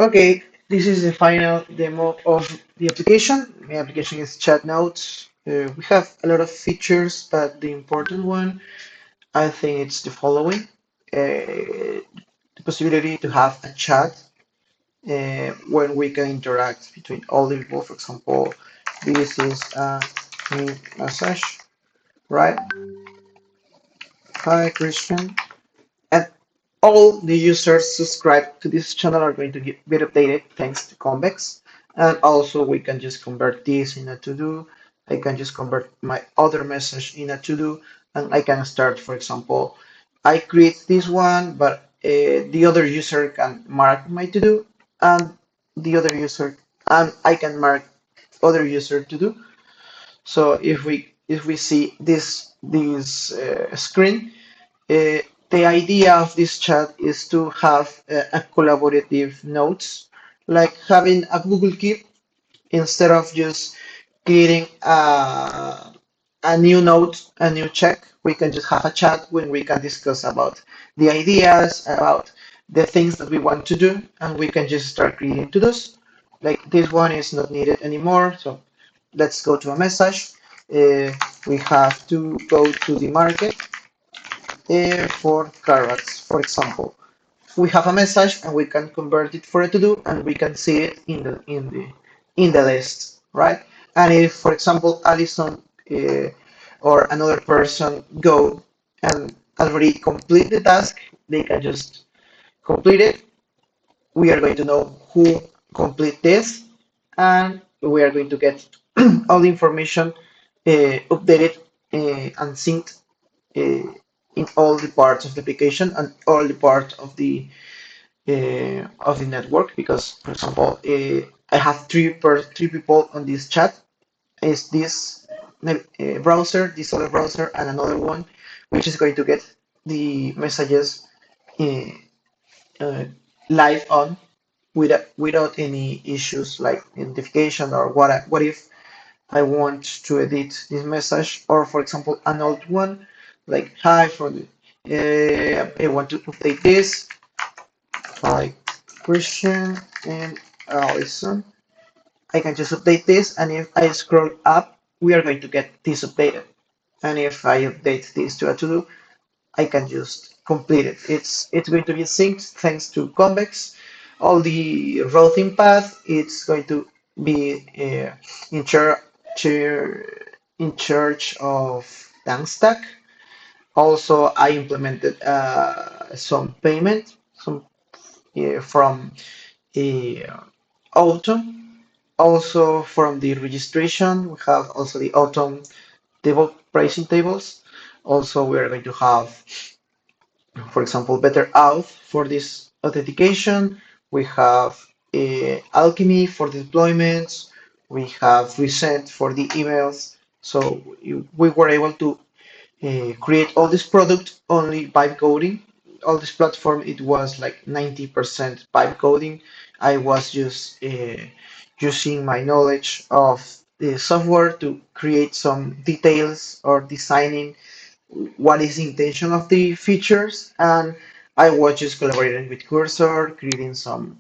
Okay, this is the final demo of the application. My application is ChatNotes. We have a lot of features, but the important one, I think it's the following. The possibility to have a chat when we can interact between all the people. For example, this is a new message, right? Hi, Christian. And all the users subscribed to this channel are going to get updated thanks to Convex. And also we can just convert this in a to-do. I can just convert my other message in a to-do and I can start, for example, I create this one, but the other user can mark my to-do and the other user, and I can mark other user to-do. So if we see this screen, uh, the idea of this chat is to have a collaborative notes, like having a Google Keep instead of just creating a new note, a new check. We can just have a chat when we can discuss about the ideas, about the things that we want to do, and we can just start creating to dos. Like this one is not needed anymore, so let's go to a message. We have to go to the market for carrots, for example. We have a message and we can convert it for a to do and we can see it in the list, right? And if, for example, Alison or another person go and already complete the task, they can just complete it. We are going to know who complete this, and we are going to get all the information updated and synced uh, in all the parts of the application and all the parts of the network. Because, for example, I have three people on this chat. Is this browser, this other browser, and another one, which is going to get the messages uh, uh, live on without any issues like identification or what if I want to edit this message, or for example, an old one, like hi for the I want to update this. Hi, Christian and Allison. I can just update this, and if I scroll up, we are going to get this updated. And if I update this to a to-do, I can just complete it. It's going to be synced thanks to Convex. All the routing path, it's going to be in charge in charge of TanStack. Also, I implemented some payment from Autumn. Also, from the registration, we have also the Autumn table pricing tables. Also, we are going to have, for example, better Auth for this authentication. We have Alchemy for the deployments. We have Resent for the emails. So we were able to create all this product only by coding. All this platform, it was like 90% pipe coding. I was just using my knowledge of the software to create some details or designing what is the intention of the features. And I was just collaborating with Cursor, creating some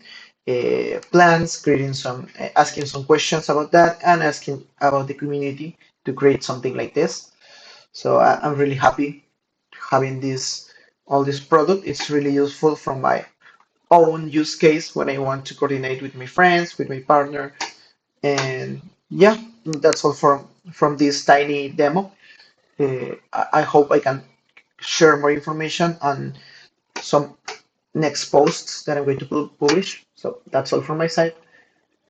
plans, creating some, asking some questions about that, and asking about the community to create something like this. So I'm really happy having this all this product. It's really useful from my own use case when I want to coordinate with my friends, with my partner, and yeah, that's all from this tiny demo. I hope I can share more information on some next posts that I'm going to publish. So that's all from my side.